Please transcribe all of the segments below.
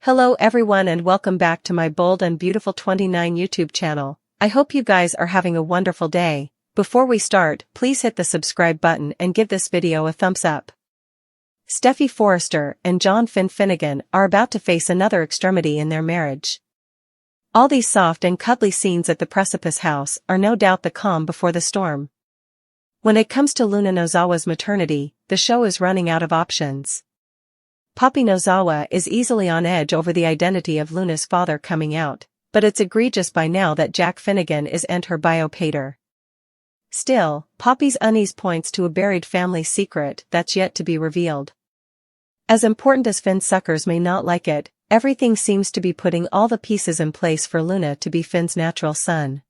Hello everyone and welcome back to my Bold and Beautiful 29 YouTube channel. I hope you guys are having a wonderful day. Before we start, please hit the subscribe button and give this video a thumbs up. Steffy Forrester and John Finn Finnegan are about to face another extremity in their marriage. All these soft and cuddly scenes at the precipice house are no doubt the calm before the storm. When it comes to Luna Nozawa's maternity, the show is running out of options. Poppy Nozawa is easily on edge over the identity of Luna's father coming out, but it's egregious by now that Jack Finnegan is her biopater. Still, Poppy's unease points to a buried family secret that's yet to be revealed. As important as Finn's suckers may not like it, everything seems to be putting all the pieces in place for Luna to be Finn's natural son.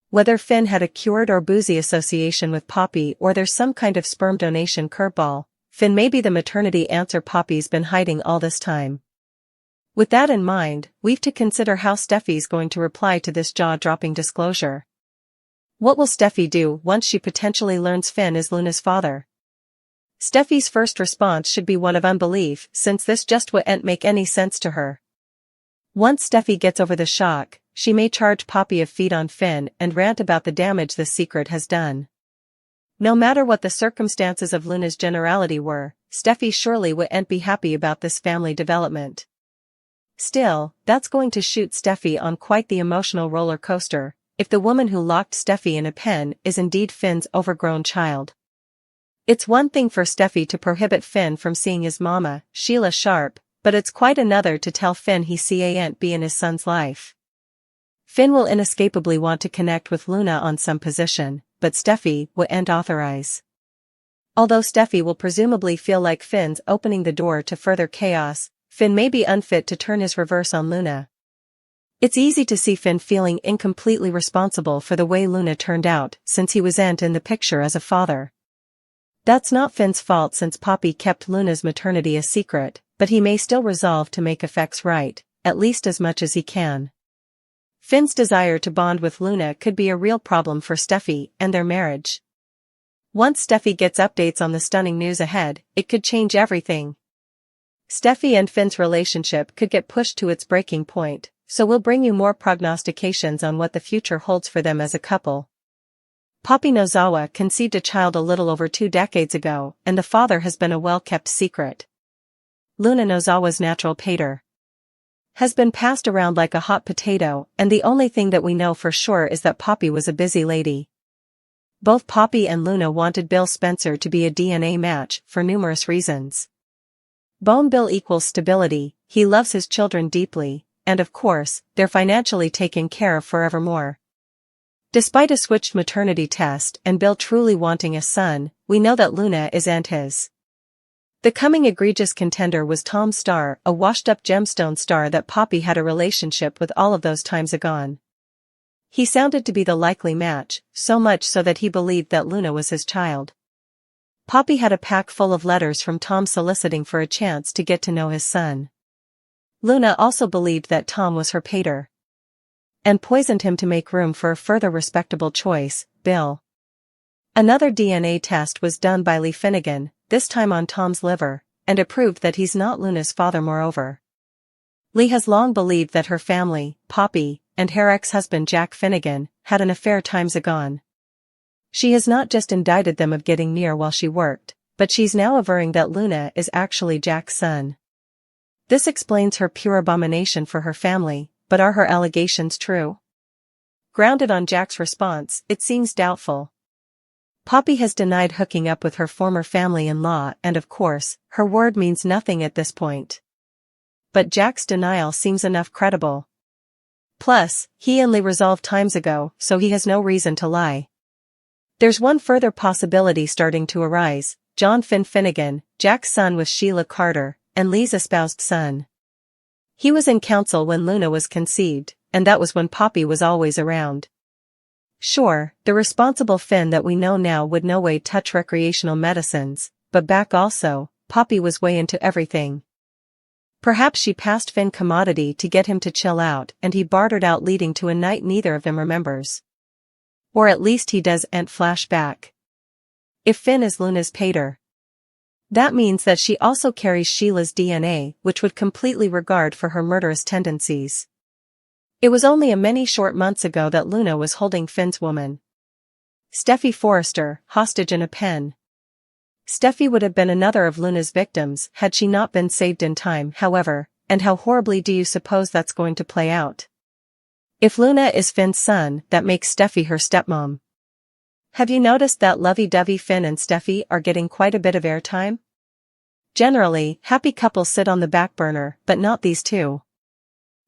Whether Finn had a cured or boozy association with Poppy or there's some kind of sperm donation curveball, Finn may be the maternity answer Poppy's been hiding all this time. With that in mind, we've to consider how Steffy's going to reply to this jaw-dropping disclosure. What will Steffy do once she potentially learns Finn is Luna's father? Steffy's first response should be one of unbelief, since this just wouldn't make any sense to her. Once Steffy gets over the shock, she may charge Poppy a feed on Finn and rant about the damage the secret has done. No matter what the circumstances of Luna's generality were, Steffy surely wouldn't be happy about this family development. Still, that's going to shoot Steffy on quite the emotional roller coaster, if the woman who locked Steffy in a pen is indeed Finn's overgrown child. It's one thing for Steffy to prohibit Finn from seeing his mama, Sheila Sharp, but it's quite another to tell Finn he can't be in his son's life. Finn will inescapably want to connect with Luna on some position, but Steffy wouldn't authorize. Although Steffy will presumably feel like Finn's opening the door to further chaos, Finn may be unfit to turn his reverse on Luna. It's easy to see Finn feeling incompletely responsible for the way Luna turned out, since he wasn't in the picture as a father. That's not Finn's fault since Poppy kept Luna's maternity a secret, but he may still resolve to make effects right, at least as much as he can. Finn's desire to bond with Luna could be a real problem for Steffy and their marriage. Once Steffy gets updates on the stunning news ahead, it could change everything. Steffy and Finn's relationship could get pushed to its breaking point, so we'll bring you more prognostications on what the future holds for them as a couple. Poppy Nozawa conceived a child a little over 2 decades ago, and the father has been a well-kept secret. Luna Nozawa's natural pater has been passed around like a hot potato, and the only thing that we know for sure is that Poppy was a busy lady. Both Poppy and Luna wanted Bill Spencer to be a DNA match for numerous reasons. Bone Bill equals stability, he loves his children deeply, and of course, they're financially taken care of forevermore. Despite a switched maternity test and Bill truly wanting a son, we know that Luna isn't his. The coming egregious contender was Tom Starr, a washed-up gemstone star that Poppy had a relationship with all of those times agone. He sounded to be the likely match, so much so that he believed that Luna was his child. Poppy had a pack full of letters from Tom soliciting for a chance to get to know his son. Luna also believed that Tom was her pater, and poisoned him to make room for a further respectable choice, Bill. Another DNA test was done by Lee Finnegan, this time on Tom's liver, and it proved that he's not Luna's father. Moreover, Lee has long believed that her family, Poppy, and her ex-husband Jack Finnegan, had an affair times agone. She has not just indicted them of getting near while she worked, but she's now averring that Luna is actually Jack's son. This explains her pure abomination for her family, but are her allegations true? Grounded on Jack's response, it seems doubtful. Poppy has denied hooking up with her former family-in-law and of course, her word means nothing at this point. But Jack's denial seems enough credible. Plus, he and Lee resolved times ago, so he has no reason to lie. There's one further possibility starting to arise: John Finn Finnegan, Jack's son with Sheila Carter, and Lee's espoused son. He was in council when Luna was conceived, and that was when Poppy was always around. Sure, the responsible Finn that we know now would no way touch recreational medicines, but back also, Poppy was way into everything. Perhaps she passed Finn commodity to get him to chill out and he bartered out, leading to a night neither of them remembers. Or at least he doesn't flash back. If Finn is Luna's pater, That means that she also carries Sheila's DNA, which would completely regard for her murderous tendencies. It was only a many short months ago that Luna was holding Finn's woman, Steffy Forrester, hostage in a pen. Steffy would have been another of Luna's victims had she not been saved in time, however, and how horribly do you suppose that's going to play out? If Luna is Finn's son, that makes Steffy her stepmom. Have you noticed that lovey-dovey Finn and Steffy are getting quite a bit of airtime? Generally, happy couples sit on the back burner, but not these two.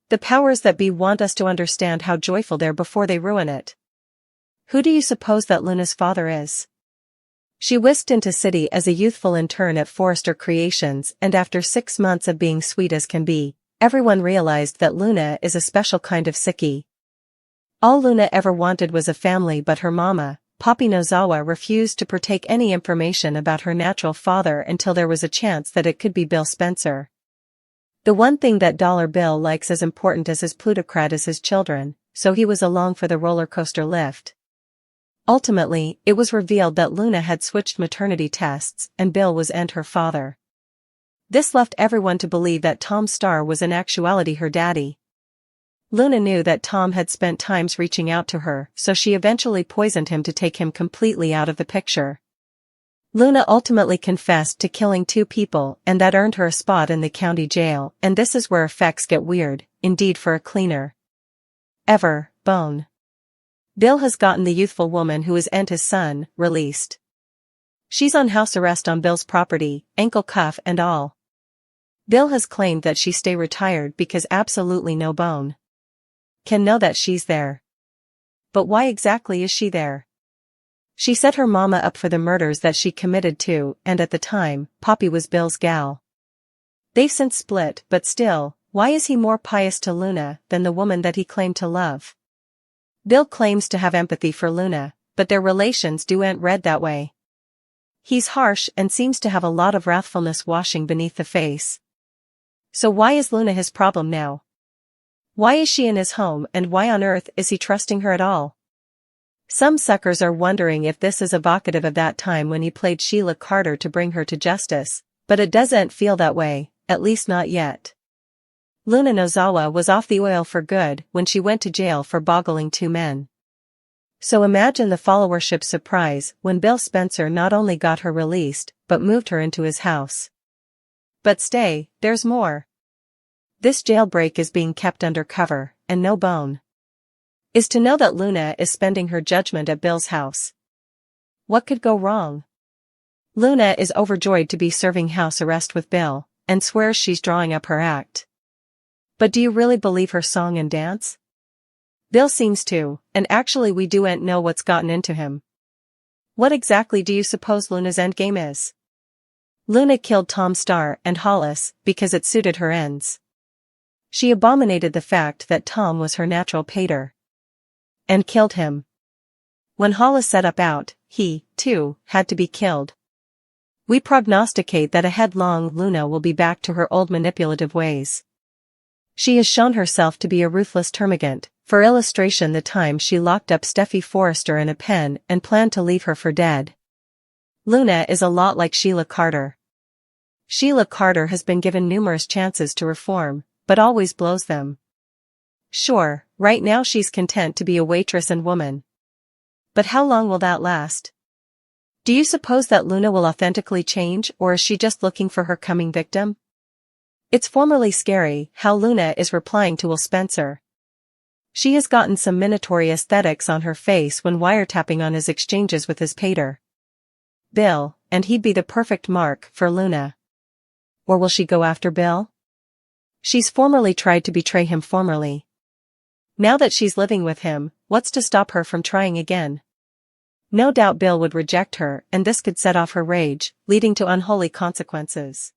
The powers that be want us to understand how joyful they're before they ruin it. Who do you suppose that Luna's father is? She whisked into city as a youthful intern at Forrester Creations, and after 6 months of being sweet as can be, everyone realized that Luna is a special kind of sickie. All Luna ever wanted was a family, but her mama, Poppy Nozawa, refused to partake any information about her natural father until there was a chance that it could be Bill Spencer. The one thing that Dollar Bill likes as important as his plutocrat is his children, so he was along for the roller coaster lift. Ultimately, it was revealed that Luna had switched maternity tests and Bill was her father. This left everyone to believe that Tom Starr was in actuality her daddy. Luna knew that Tom had spent times reaching out to her, so she eventually poisoned him to take him completely out of the picture. Luna ultimately confessed to killing 2 people, and that earned her a spot in the county jail, and this is where effects get weird, indeed, for a cleaner. Ever, Bone. Bill has gotten the youthful woman who is his son, released. She's on house arrest on Bill's property, ankle cuff and all. Bill has claimed that she stay retired because absolutely no Bone can know that she's there. But why exactly is she there? She set her mama up for the murders that she committed too, and at the time, Poppy was Bill's gal. They've since split, but still, why is he more pious to Luna than the woman that he claimed to love? Bill claims to have empathy for Luna, but their relations ain't read that way. He's harsh and seems to have a lot of wrathfulness washing beneath the face. So why is Luna his problem now? Why is she in his home, and why on earth is he trusting her at all? Some suckers are wondering if this is evocative of that time when he played Sheila Carter to bring her to justice, but it doesn't feel that way, at least not yet. Luna Nozawa was off the oil for good when she went to jail for boggling 2 men. So imagine the followership's surprise when Bill Spencer not only got her released, but moved her into his house. But stay, there's more. This jailbreak is being kept undercover, and no Bone is to know that Luna is spending her judgment at Bill's house. What could go wrong? Luna is overjoyed to be serving house arrest with Bill, and swears she's drawing up her act. But do you really believe her song and dance? Bill seems to, and actually we don't know what's gotten into him. What exactly do you suppose Luna's endgame is? Luna killed Tom Starr and Hollis because it suited her ends. She abominated the fact that Tom was her natural pater, and killed him. When Hollis set up out, he, too, had to be killed. We prognosticate that a headlong Luna will be back to her old manipulative ways. She has shown herself to be a ruthless termagant, for illustration the time she locked up Steffy Forrester in a pen and planned to leave her for dead. Luna is a lot like Sheila Carter. Sheila Carter has been given numerous chances to reform, but always blows them. Sure, right now she's content to be a waitress and woman. But how long will that last? Do you suppose that Luna will authentically change, or is she just looking for her coming victim? It's formerly scary how Luna is replying to Will Spencer. She has gotten some minatory aesthetics on her face when wiretapping on his exchanges with his pater, Bill, and he'd be the perfect mark for Luna. Or will she go after Bill? She's formerly tried to betray him formerly. Now that she's living with him, what's to stop her from trying again? No doubt Bill would reject her, and this could set off her rage, leading to unholy consequences.